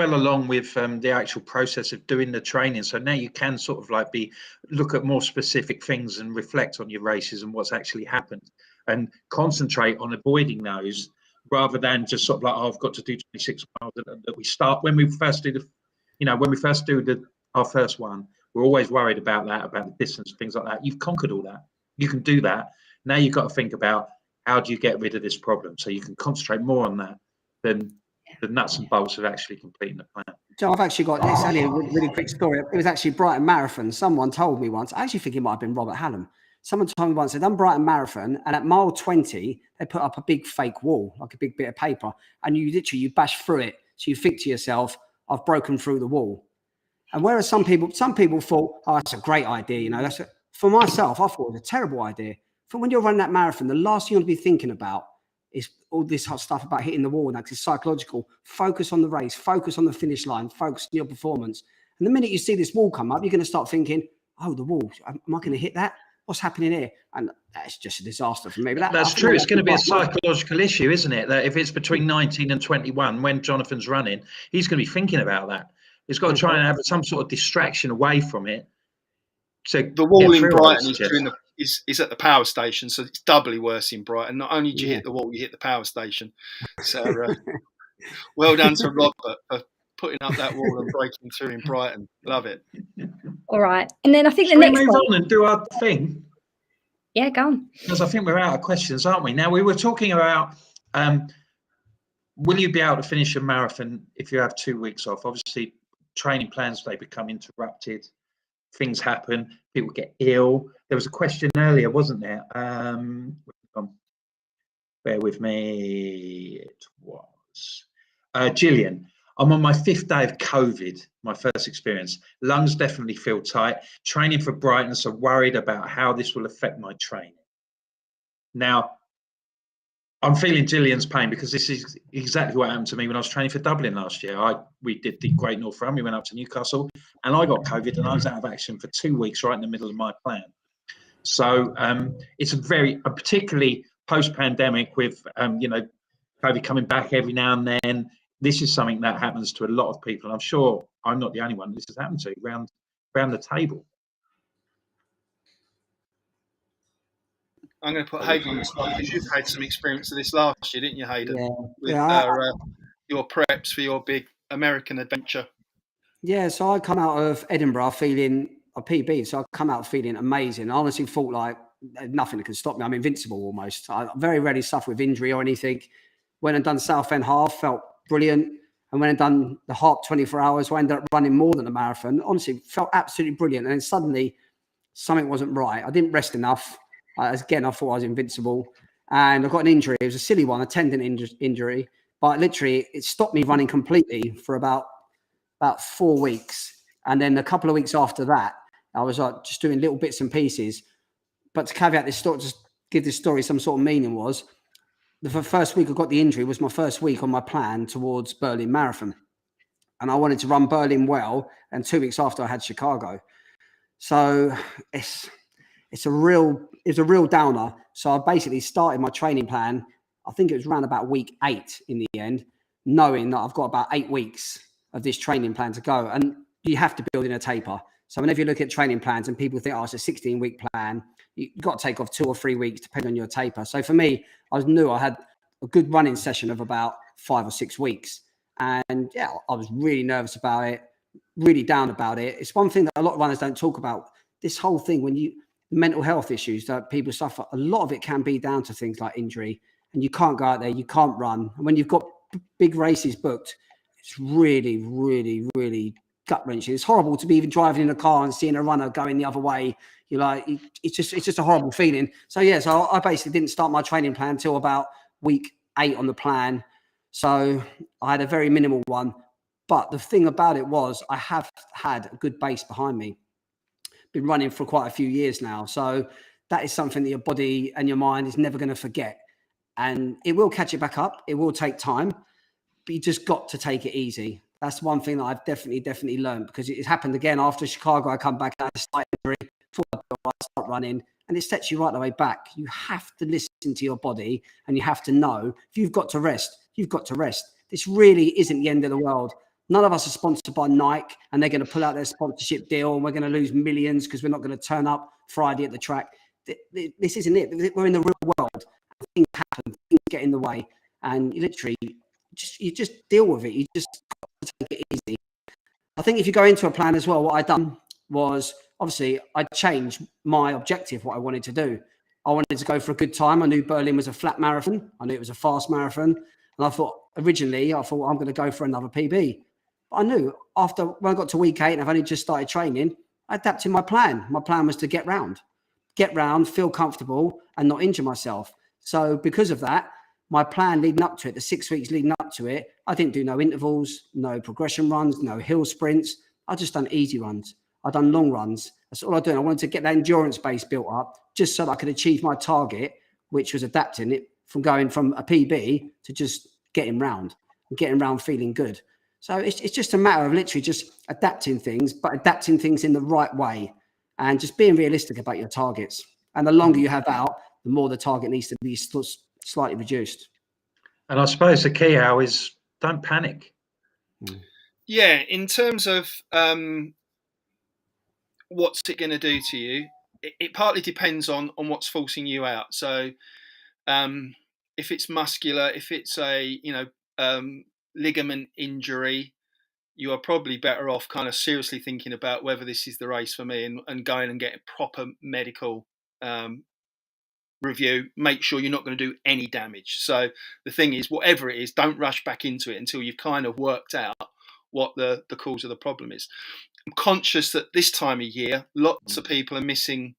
along with the actual process of doing the training. So now you can sort of like look at more specific things and reflect on your races and what's actually happened, and concentrate on avoiding those rather than just sort of like, I've got to do 26 miles. That we start when we first do our first one, we're always worried about the distance, things like that. You've conquered all that. You can do that. Now you've got to think about, how do you get rid of this problem? So you can concentrate more on that than the nuts and bolts of actually completing the plan. So I've actually got, it's only a really quick story. It was actually Brighton Marathon. Someone told me once, I actually think it might have been Robert Hallam. Someone told me once, they'd done Brighton Marathon, and at mile 20, they put up a big fake wall, like a big bit of paper, and you bash through it. So you think to yourself, I've broken through the wall. And whereas some people thought, oh, that's a great idea. For myself, I thought it was a terrible idea. For when you're running that marathon, the last thing you want to be thinking about is all this hot stuff about hitting the wall. And that's psychological. Focus on the race, focus on the finish line, focus on your performance. And the minute you see this wall come up, you're going to start thinking, oh, the wall, am I going to hit that? What's happening here? And that's just a disaster for me. But that's true. It's going to be a psychological issue, isn't it? That if it's between 19 and 21, when Jonathan's running, he's going to be thinking about that. He's got to try and have some sort of distraction away from it. So the wall in Brighton is at the power station, so it's doubly worse in Brighton. Not only do you hit the wall, you hit the power station. So well done to Robert for putting up that wall and breaking through in Brighton. Love it. All right, and then I think the next one. Move on and do our thing. Yeah, go on. Because I think we're out of questions, aren't we? Now we were talking about will you be able to finish a marathon if you have 2 weeks off? Obviously, training plans, they become interrupted. Things happen. People get ill. There was a question earlier, wasn't there? Bear with me. It was Gillian. I'm on my 5th day of COVID, my first experience. Lungs definitely feel tight. Training for Brighton, so worried about how this will affect my training. Now, I'm feeling Gillian's pain because this is exactly what happened to me when I was training for Dublin last year. We did the Great North Run. We went up to Newcastle, and I got COVID, and I was out of action for 2 weeks, right in the middle of my plan. So it's particularly post-pandemic with COVID coming back every now and then. This is something that happens to a lot of people, and I'm sure I'm not the only one this has happened to around the table. I'm going to put Hayden on the spot because you've had some experience of this last year, didn't you, Hayden? Yeah. With your preps for your big American adventure. Yeah, so I come out of Edinburgh feeling a PB, so I come out feeling amazing. I honestly thought, like, nothing that can stop me. I'm invincible almost. I very rarely suffer with injury or anything. When I'd done Southend half, felt brilliant. And when I'd done the Harp 24 hours, I ended up running more than a marathon. Honestly, felt absolutely brilliant. And then suddenly something wasn't right. I didn't rest enough. Again, I thought I was invincible. And I got an injury. It was a silly one, a tendon injury. But literally, it stopped me running completely for about 4 weeks. And then a couple of weeks after that, I was like just doing little bits and pieces. But to caveat this story, just give this story some sort of meaning, was the first week I got the injury was my first week on my plan towards Berlin Marathon. And I wanted to run Berlin well. And 2 weeks after, I had Chicago. So it's a real downer. So I basically started my training plan. I think it was around about week 8 in the end, knowing that I've got about 8 weeks of this training plan to go. And you have to build in a taper. So whenever you look at training plans and people think, oh, it's a 16-week plan, you've got to take off 2 or 3 weeks depending on your taper. So for me, I knew I had a good running session of about 5 or 6 weeks. And yeah, I was really nervous about it, really down about it. It's one thing that a lot of runners don't talk about. This whole thing, when mental health issues that people suffer, a lot of it can be down to things like injury, and you can't go out there, you can't run. And when you've got big races booked, it's really, really, really gut wrenching. It's horrible to be even driving in a car and seeing a runner going the other way. You're like, it's just a horrible feeling. So yeah, so I basically didn't start my training plan until about week 8 on the plan. So I had a very minimal one. But the thing about it was I have had a good base behind me. Been running for quite a few years now. So that is something that your body and your mind is never going to forget. And it will catch it back up. It will take time, but you just got to take it easy. That's one thing that I've definitely learned, because it happened again after Chicago. I come back, I start running, and it sets you right the way back. You have to listen to your body, and you have to know if you've got to rest, you've got to rest. This really isn't the end of the world. None of us are sponsored by Nike and they're going to pull out their sponsorship deal and we're going to lose millions because we're not going to turn up Friday at the track. This isn't it. We're in the real world. Things happen, things get in the way, and you literally you just deal with it. You just got to take it easy. I think if you go into a plan as well, what I'd done was obviously I changed my objective, what I wanted to do. I wanted to go for a good time. I knew Berlin was a flat marathon. I knew it was a fast marathon. And I thought, originally, I'm going to go for another PB. But I knew when I got to week 8 and I've only just started training, I adapted my plan. My plan was to get round, feel comfortable and not injure myself. So because of that, my plan leading up to it, the 6 weeks leading up to it, I didn't do no intervals, no progression runs, no hill sprints. I just done easy runs. I done long runs. That's all I did. I wanted to get that endurance base built up just so that I could achieve my target, which was adapting it from going from a PB to just getting round feeling good. So it's just a matter of literally just adapting things, but adapting things in the right way and just being realistic about your targets. And the longer you have out, the more the target needs to be slightly reduced. And I suppose the key, Al, is don't panic. Yeah, in terms of what's it going to do to you, it partly depends on what's forcing you out. So if it's muscular, if it's a ligament injury, you are probably better off kind of seriously thinking about whether this is the race for me and going and getting proper medical review. Make sure you're not going to do any damage. So the thing is, whatever it is, don't rush back into it until you've kind of worked out what the cause of the problem is. I'm conscious that this time of year, lots of people are missing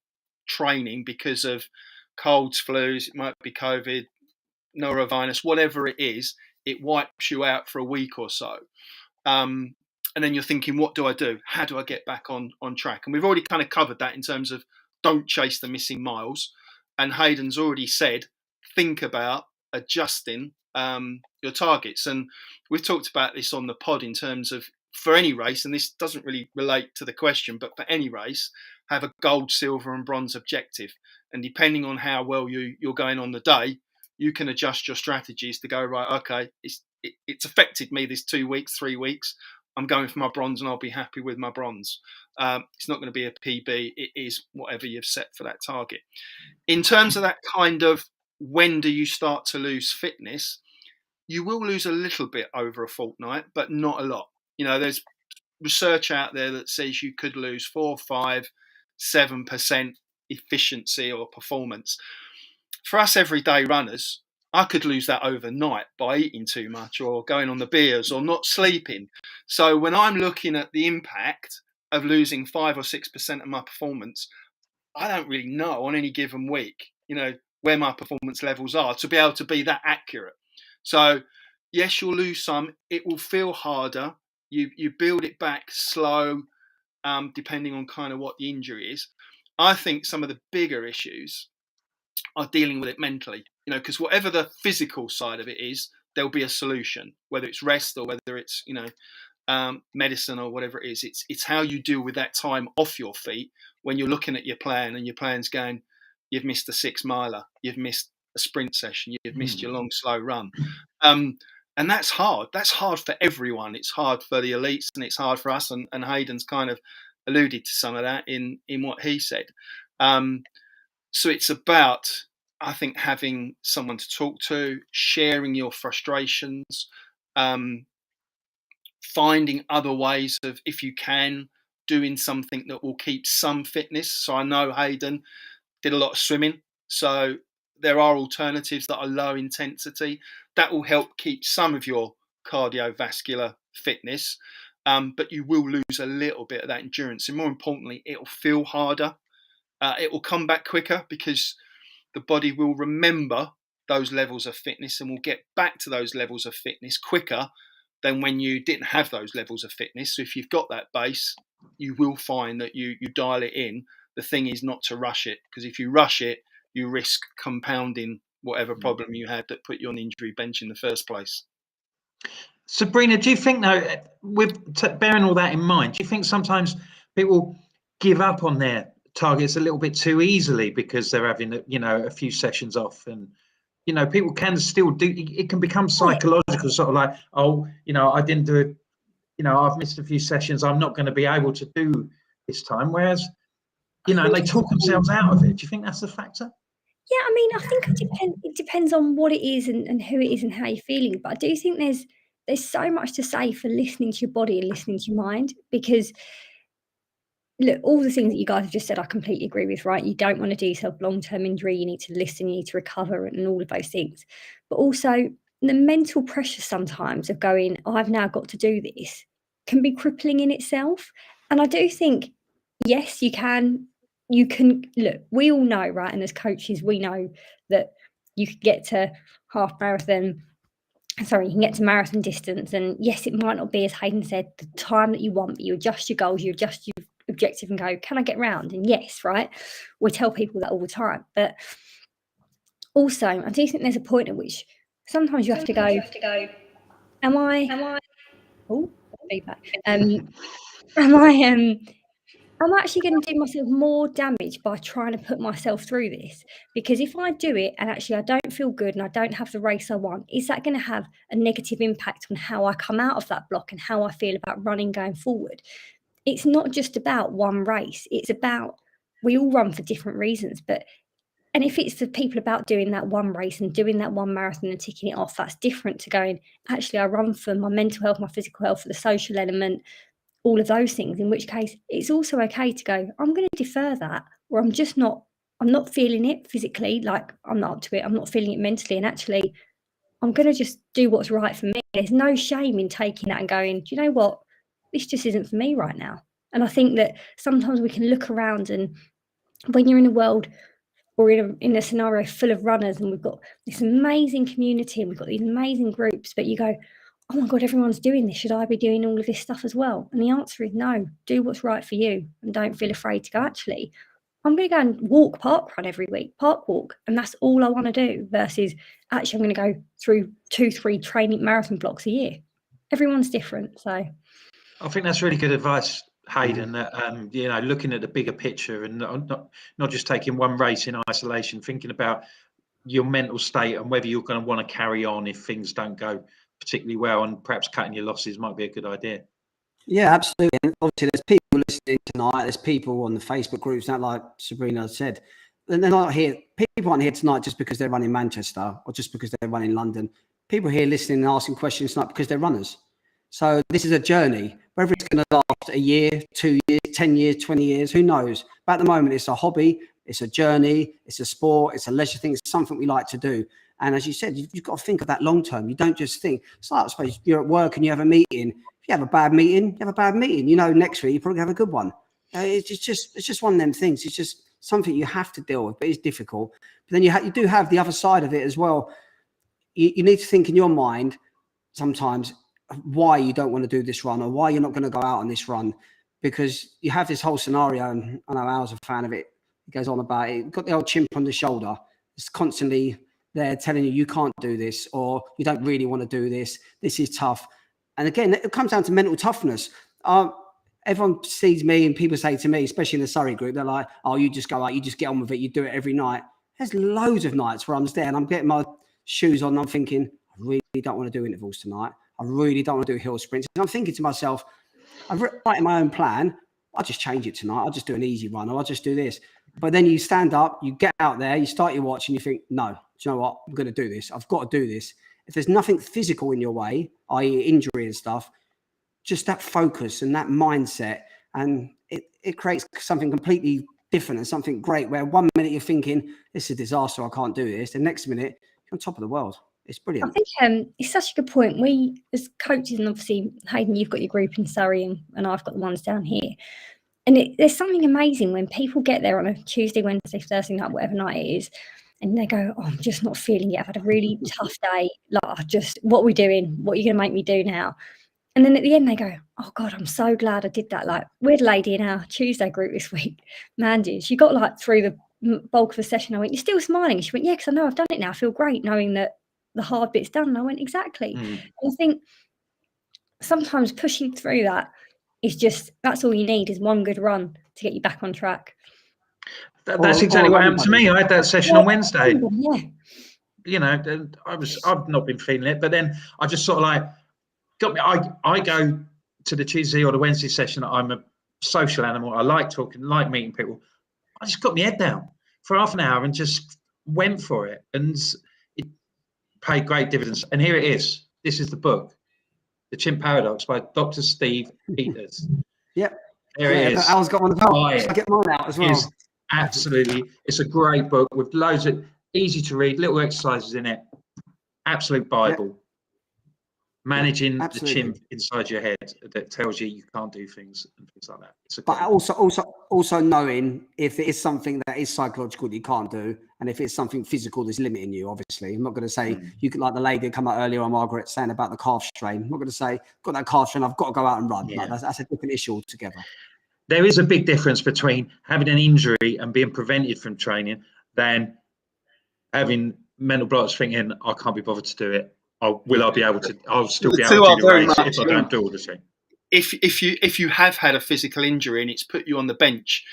training because of colds, flus, it might be COVID, norovirus, whatever it is, it wipes you out for a week or so. And then you're thinking, what do I do? How do I get back on track? And we've already kind of covered that in terms of don't chase the missing miles. And Hayden's already said, think about adjusting your targets. And we've talked about this on the pod in terms of for any race, and this doesn't really relate to the question, but for any race, have a gold, silver and bronze objective. And depending on how well you're going on the day, you can adjust your strategies to go, right, okay, it's affected me this 2 weeks, 3 weeks. I'm going for my bronze and I'll be happy with my bronze. It's not going to be a PB. It is whatever you've set for that target. In terms of that kind of when do you start to lose fitness, you will lose a little bit over a fortnight, but not a lot. There's research out there that says you could lose 4, 5, 7% efficiency or performance. For us everyday runners, I could lose that overnight by eating too much or going on the beers or not sleeping. So when I'm looking at the impact of losing 5 or 6% of my performance, I don't really know on any given week, where my performance levels are to be able to be that accurate. So yes, you'll lose some. It will feel harder. You build it back slow, depending on kind of what the injury is. I think some of the bigger issues are dealing with it mentally, because whatever the physical side of it is, there'll be a solution, whether it's rest or whether it's, medicine or whatever it is. It's how you deal with that time off your feet when you're looking at your plan and your plan's going, you've missed a 6 miler, you've missed a sprint session, you've missed your long, slow run. And that's hard. That's hard for everyone. It's hard for the elites and it's hard for us. And Hayden's kind of alluded to some of that in what he said. So it's about, I think, having someone to talk to, sharing your frustrations, finding other ways of, if you can, doing something that will keep some fitness. So I know Hayden did a lot of swimming. So there are alternatives that are low intensity that will help keep some of your cardiovascular fitness. But you will lose a little bit of that endurance. And more importantly, it'll feel harder. It will come back quicker because the body will remember those levels of fitness and will get back to those levels of fitness quicker than when you didn't have those levels of fitness. So if you've got that base, you will find that you dial it in. The thing is not to rush it, because if you rush it, you risk compounding whatever problem you had that put you on the injury bench in the first place. Sabrina, do you think, though, with bearing all that in mind, do you think sometimes people give up on their targets a little bit too easily because they're having a few sessions off, and people can still do it, can become psychological, sort of like, I didn't do it, I've missed a few sessions, I'm not going to be able to do this time, whereas and they talk themselves out of it. Do you think that's a factor? Yeah, I mean, I think it depends on what it is and who it is and how you're feeling. But I do think there's so much to say for listening to your body and listening to your mind, because look, all the things that you guys have just said, I completely agree with, right? You don't want to do yourself long-term injury. You need to listen, you need to recover and all of those things. But also the mental pressure sometimes of going, I've now got to do this, can be crippling in itself. And I do think, yes, you can look, we all know, right? And as coaches, we know that you could get to you can get to marathon distance. And yes, it might not be, as Hayden said, the time that you want, but you adjust your goals, you adjust your objective and go, can I get round? And yes, right, we tell people that all the time. But also, I do think there's a point at which sometimes you have to go, am I oh, feedback. I'm actually going to do myself more damage by trying to put myself through this, because if I do it and actually I don't feel good and I don't have the race I want, is that going to have a negative impact on how I come out of that block and how I feel about running going forward? It's not just about one race. It's about, we all run for different reasons, and if it's for people about doing that one race and doing that one marathon and ticking it off, that's different to going, actually, I run for my mental health, my physical health, for the social element, all of those things, in which case it's also okay to go, I'm going to defer that, or I'm not feeling it physically, like I'm not up to it, I'm not feeling it mentally, and actually I'm going to just do what's right for me. There's no shame in taking that and going, do you know what, this just isn't for me right now. And I think that sometimes we can look around, and when you're in a world or in a scenario full of runners, and we've got this amazing community and we've got these amazing groups, but you go, oh my God, everyone's doing this. Should I be doing all of this stuff as well? And the answer is no. Do what's right for you and don't feel afraid to go, actually, I'm going to go and walk park run every week, park walk, and that's all I want to do, versus actually I'm going to go through 2-3 training marathon blocks a year. Everyone's different. So I think that's really good advice, Hayden, that looking at the bigger picture and not just taking one race in isolation, thinking about your mental state and whether you're going to want to carry on if things don't go particularly well, and perhaps cutting your losses might be a good idea. Yeah, absolutely. And obviously there's people listening tonight, there's people on the Facebook groups, that, like Sabrina said, and they're not here. People aren't here tonight just because they're running Manchester or just because they're running London. People here listening and asking questions tonight because they're runners. So this is a journey. Whether it's going to last a year, 2 years, 10 years, 20 years, who knows? But at the moment, it's a hobby. It's a journey, it's a sport, it's a leisure thing, it's something we like to do. And as you said, you've got to think of that long term. You don't just think, it's like, I suppose you're at work and you have a meeting. If you have a bad meeting, you have a bad meeting. You know, next week you probably have a good one. It's just one of them things. It's just something you have to deal with, but it's difficult. But then you do have the other side of it as well. You need to think in your mind sometimes why you don't want to do this run or why you're not going to go out on this run, because you have this whole scenario. And I know Al's a fan of it. He goes on about it. You've got the old chimp on the shoulder. It's constantly there telling you can't do this, or you don't really want to do this. This is tough. And again, it comes down to mental toughness. Everyone sees me and people say to me, especially in the Surrey group, they're like, oh, you just go out, you just get on with it. You do it every night. There's loads of nights where I'm there and I'm getting my shoes on and I'm thinking, I really don't want to do intervals tonight. I really don't want to do hill sprints. And I'm thinking to myself, I've written my own plan. I'll just change it tonight. I'll just do an easy run, or I'll just do this. But then you stand up, you get out there, you start your watch and you think, no, do you know what? I'm going to do this. I've got to do this. If there's nothing physical in your way, i.e. injury and stuff, just that focus and that mindset, and it creates something completely different and something great, where 1 minute you're thinking, this is a disaster, I can't do this. The next minute, you're on top of the world. It's brilliant. I think it's such a good point. We, as coaches, and obviously, Hayden, you've got your group in Surrey and I've got the ones down here. And there's something amazing when people get there on a Tuesday, Wednesday, Thursday night, whatever night it is, and they go, oh, I'm just not feeling it. I've had a really tough day. What are we doing? What are you going to make me do now? And then at the end they go, oh God, I'm so glad I did that. Like, we had a lady in our Tuesday group this week, Mandy, she got like through the bulk of the session. I went, you're still smiling? She went, yeah, because I know I've done it now. I feel great knowing that the hard bit's done. And I went, exactly. And I think sometimes pushing through that is just, that's all you need, is one good run to get you back on track. That's exactly what happened to me. I had that session on Wednesday. Yeah. You know, I've not been feeling it, but then I just sort of like got me. I go to the Tuesday or the Wednesday session. I'm a social animal. I like talking, like meeting people. I just got my head down for half an hour and just went for it, and it paid great dividends. And here it is. This is the book, The Chimp Paradox by Dr. Steve Peters. Yep. There it is. Al's got one as well. I get mine out as well. Absolutely. It's a great book with loads of easy to read, little exercises in it. Absolute Bible. Yep. Managing the chimp inside your head that tells you can't do things and things like that. But also knowing if it is something that is psychological that you can't do, and if it's something physical that's limiting you, obviously. I'm not going to say you could, like the lady come out earlier on, Margaret, saying about the calf strain. I'm not going to say, got that calf strain, I've got to go out and run. Yeah. Like, that's a different issue altogether. There is a big difference between having an injury and being prevented from training than having mental blocks thinking, I can't be bothered to do it. Will I be able to? I'll still be able to do the race if I don't do all the thing. If you have had a physical injury and it's put you on the bench,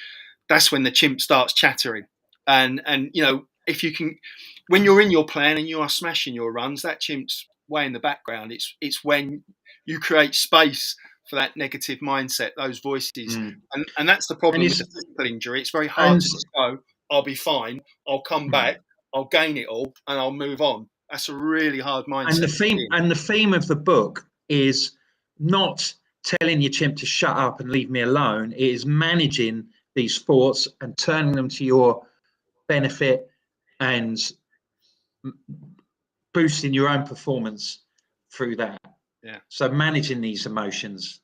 that's when the chimp starts chattering. And you know, if you can, when you're in your plan and you are smashing your runs, that chimp's way in the background. It's when you create space for that negative mindset, those voices, and that's the problem with the physical injury. It's very hard to just go, I'll be fine, I'll come back, I'll gain it all, and I'll move on. That's a really hard mindset. And the theme of the book is not telling your chimp to shut up and leave me alone. It is managing these thoughts and turning them to your benefit and boosting your own performance through that. Yeah. So managing these emotions,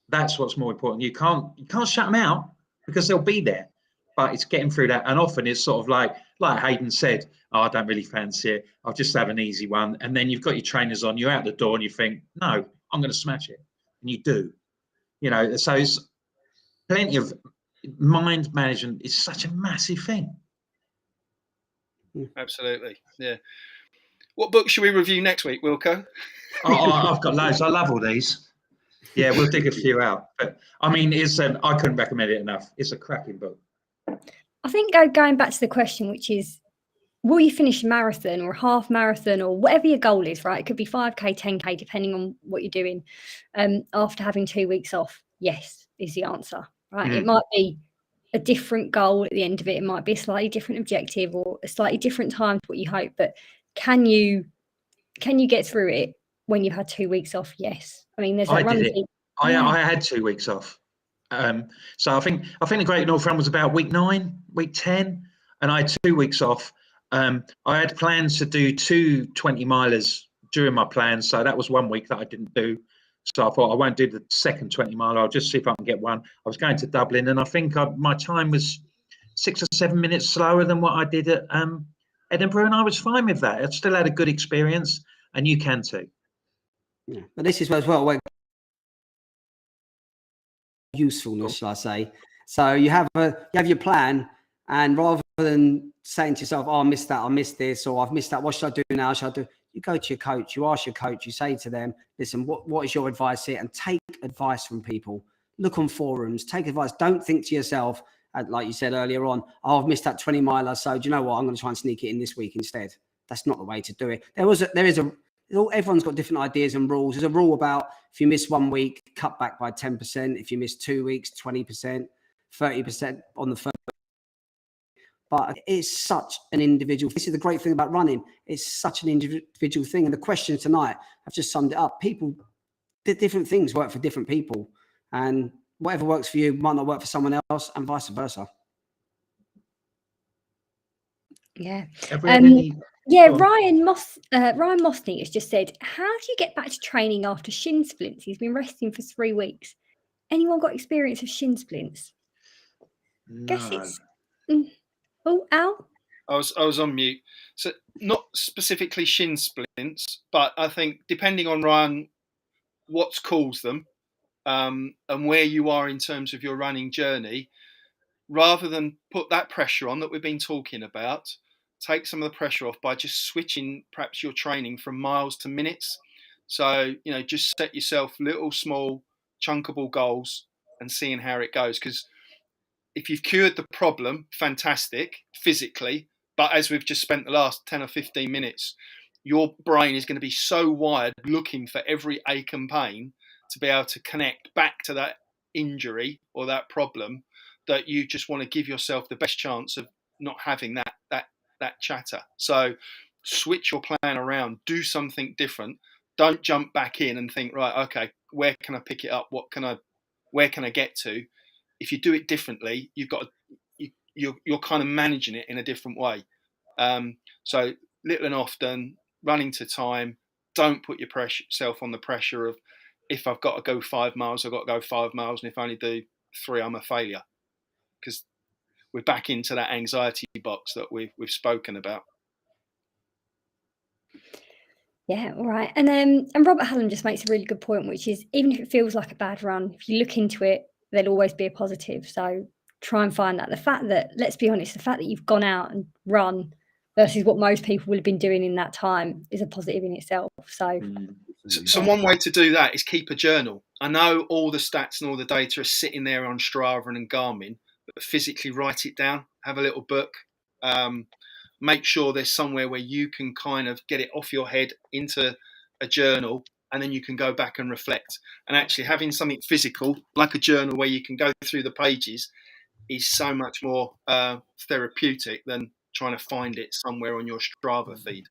that's what's more important. You can't shut them out because they'll be there, but it's getting through that. And often it's sort of like Hayden said, oh, I don't really fancy it. I'll just have an easy one. And then you've got your trainers on, you're out the door and you think, no, I'm going to smash it. And you do, you know, so it's plenty of mind management is such a massive thing. Absolutely. Yeah. What book should we review next week, Wilco? I've got loads. I love all these. Yeah, we'll dig a few out. But I mean, I couldn't recommend it enough. It's a cracking book. I think going back to the question, which is, will you finish a marathon or a half marathon or whatever your goal is, right? It could be 5K, 10K, depending on what you're doing. After having 2 weeks off, yes, is the answer, right? It might be a different goal at the end of it. It might be a slightly different objective or a slightly different time to what you hope. But can you get through it when you've had 2 weeks off? Yes. I mean, there's that I had 2 weeks off. So I think the Great North Run was about week 9, week 10, and I had 2 weeks off. I had plans to do 2 20-milers during my plans, so that was 1 week that I didn't do. So I thought I won't do the second 20-miler. I'll just see if I can get one. I was going to Dublin, and I think my time was 6 or 7 minutes slower than what I did at Edinburgh, and I was fine with that. I still had a good experience, and you can too. Yeah. But this is as well where usefulness, shall I say. So you have your plan, and rather than saying to yourself, oh, I missed that, I missed this, or I've missed that, what should I do now? Should I do? You go to your coach, you ask your coach, you say to them, listen, what is your advice here? And take advice from people. Look on forums, take advice. Don't think to yourself, like you said earlier on, oh, I've missed that 20-miler, so do you know what? I'm going to try and sneak it in this week instead. That's not the way to do it. Everyone's got different ideas and rules. There's a rule about if you miss 1 week, cut back by 10%. If you miss 2 weeks, 20%, 30% on the first. But it's such an individual. This is the great thing about running. It's such an individual thing. And the question tonight, I've just summed it up. Different things work for different people. And whatever works for you might not work for someone else, and vice versa. Yeah. Yeah, Ryan Mosney has just said, how do you get back to training after shin splints? He's been resting for 3 weeks. Anyone got experience of shin splints? No. Guess it's... Oh, Al? I was on mute. So not specifically shin splints, but I think depending on Ryan, what's caused them, and where you are in terms of your running journey, rather than put that pressure on that we've been talking about, take some of the pressure off by just switching perhaps your training from miles to minutes. So, just set yourself little, small, chunkable goals and seeing how it goes. Because if you've cured the problem, fantastic, physically, but as we've just spent the last 10 or 15 minutes, your brain is going to be so wired looking for every ache and pain to be able to connect back to that injury or that problem that you just want to give yourself the best chance of not having that chatter. So switch your plan around, do something different. Don't jump back in and think, right, okay, where can I pick it up? Where can I get to? If you do it differently, you're kind of managing it in a different way. So little and often, running to time. Don't put yourself on the pressure of, if I've got to go 5 miles, I've got to go 5 miles, and if I only do 3, I'm a failure. Because we're back into that anxiety box that we've spoken about. Yeah, all right. And Robert Hallam just makes a really good point, which is even if it feels like a bad run, if you look into it, there'll always be a positive. So try and find that. The fact that, let's be honest, the fact that you've gone out and run versus what most people would have been doing in that time is a positive in itself. So one way to do that is keep a journal. I know all the stats and all the data are sitting there on Strava and Garmin, but physically write it down. Have a little book. Make sure there's somewhere where you can kind of get it off your head into a journal, and then you can go back and reflect. And actually having something physical, like a journal where you can go through the pages, is so much more therapeutic than trying to find it somewhere on your Strava feed.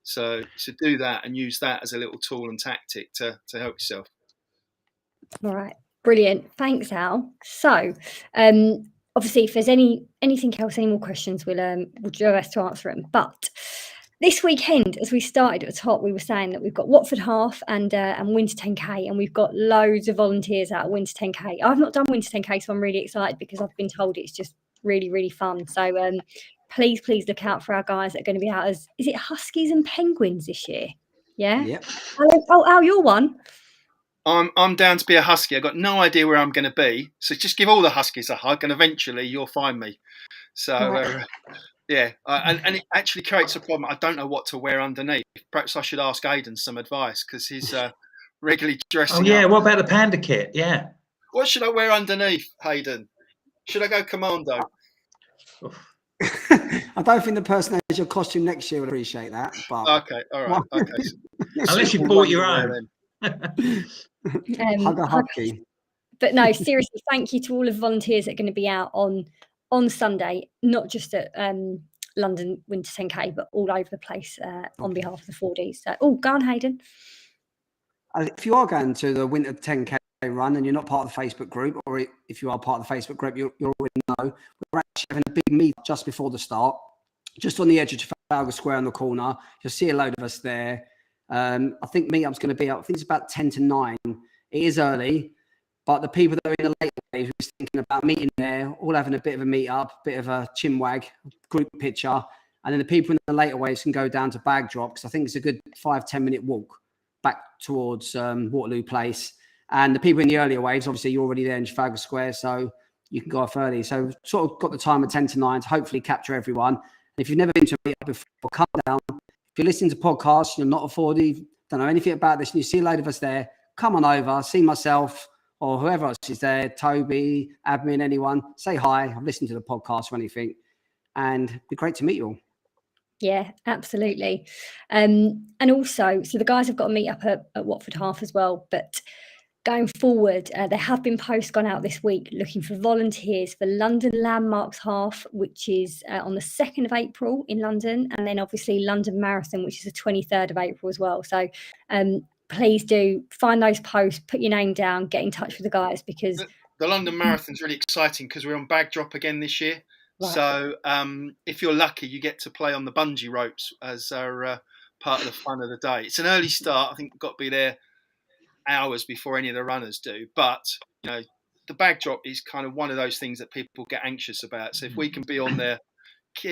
So do that and use that as a little tool and tactic to help yourself. All right, brilliant. Thanks, Al. So obviously, if there's anything else, any more questions, we'll do our best to answer them. But this weekend, as we started at the top, we were saying that we've got Watford Half and Winter 10K, and we've got loads of volunteers out at Winter 10K. I've not done Winter 10K, so I'm really excited because I've been told it's just really, really fun. So please look out for our guys that are going to be out as, is it Huskies and Penguins this year? Yeah? Yep. Oh, Al, you're one. I'm down to be a Husky. I've got no idea where I'm going to be. So just give all the Huskies a hug and eventually you'll find me. So, yeah. And it actually creates a problem. I don't know what to wear underneath. Perhaps I should ask Aidan some advice because he's regularly dressing up. What about the panda kit? Yeah. What should I wear underneath, Hayden? Should I go commando? I don't think the person that has your costume next year would appreciate that. But okay, all right. Okay. Unless you bought your own. Hug a huggy. But no, seriously, thank you to all of the volunteers that are going to be out on Sunday, not just at London Winter 10K, but all over the place on behalf of the FORDY. So, go on, Hayden. If you are going to the Winter 10K run and you're not part of the Facebook group, or if you are part of the Facebook group, you already know, we're actually having a big meet just before the start, just on the edge of Trafalgar Square on the corner. You'll see a load of us there. I think meetup's going to be up, I think it's about 10 to 9. It is early, but the people that are in the late days, we're thinking about meeting there, all having a bit of a meet up, bit of a chinwag, group picture. And then the people in the later waves can go down to Bag Drop, because I think it's a good 5-10 minute walk back towards Waterloo Place. And the people in the earlier waves, obviously you're already there in Trafalgar Square, so you can go off early. So sort of got the time of 10 to 9 to hopefully capture everyone. And if you've never been to a meetup before, come down. If you're listening to podcasts, you're not a FORDY, don't know anything about this, and you see a load of us there, come on over, see myself or whoever else is there, Toby, admin, anyone, say hi. I've listened to the podcast or anything, and it'd be great to meet you all. Yeah, absolutely. And also, so the guys have got a meet up at Watford Half as well, but going forward, there have been posts gone out this week looking for volunteers for London Landmarks Half, which is on the 2nd of April in London, and then obviously London Marathon, which is the 23rd of April as well. So please do find those posts, put your name down, get in touch with the guys, because the London Marathon's really exciting because we're on Bag Drop again this year. Right. So if you're lucky, you get to play on the bungee ropes as our part of the fun of the day. It's an early start. I think we've got to be there hours before any of the runners do. But, you know, the Bag Drop is kind of one of those things that people get anxious about. So if we can be on there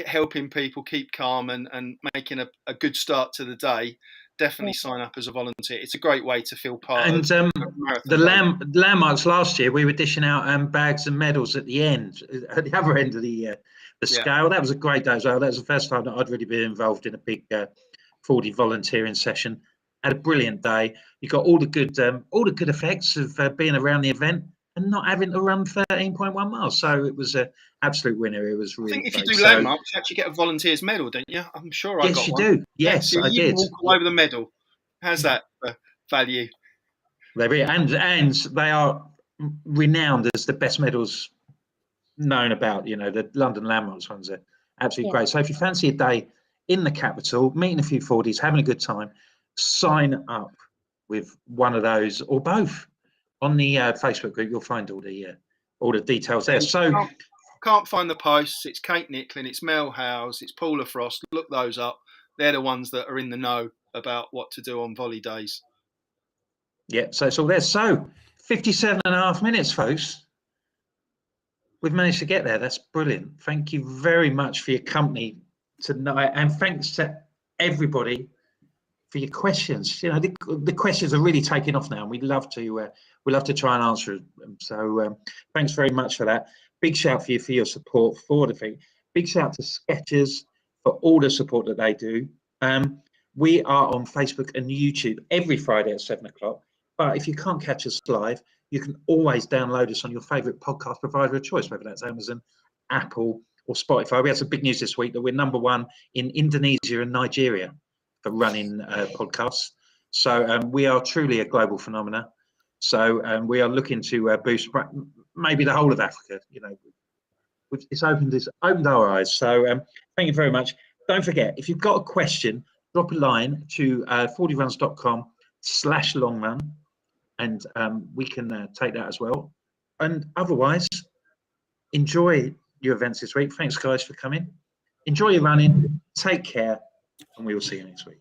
helping people keep calm and making a good start to the day, definitely sign up as a volunteer. It's a great way to feel part of the landmarks last year. We were dishing out bags and medals at the end, at the other end of the scale. That was a great day as well. That was the first time that I'd really been involved in a big FORDY volunteering session. Had a brilliant day. You got all the good effects of being around the event and not having to run 13.1 miles. So it was an absolute winner. It was really. I think if you do landmarks, you actually get a volunteer's medal, don't you? I'm sure I got one. Yes, you do. Yes, so I did. Walk all over the medal. How's that value? And they are renowned as the best medals known about. You know, the London Landmarks ones are absolutely great. So if you fancy a day in the capital, meeting a few FORDYs, having a good time, sign up with one of those or both on the Facebook group. You'll find all the details there. So can't find the posts. It's Kate Nicklin, it's Mel Howes, it's Paula Frost. Look those up. They're the ones that are in the know about what to do on volley days. Yeah, so it's all there. So 57.5 minutes, folks. We've managed to get there. That's brilliant. Thank you very much for your company tonight, and thanks to everybody for your questions. You know, the questions are really taking off now, and we'd love to try and answer them. So thanks very much for that. Big shout for you for your support for the thing. Big shout to Sketchers for all the support that they do. We are on Facebook and YouTube every Friday at 7 o'clock. But if you can't catch us live, you can always download us on your favourite podcast provider of choice, whether that's Amazon, Apple, or Spotify. We had some big news this week that we're #1 in Indonesia and Nigeria for running podcasts. So we are truly a global phenomena. So we are looking to boost maybe the whole of Africa. You know, it's opened our eyes. So thank you very much. Don't forget, if you've got a question, drop a line to fordyruns.com/longrun, and we can take that as well. And otherwise, enjoy your events this week. Thanks, guys, for coming. Enjoy your running. Take care, and we will see you next week.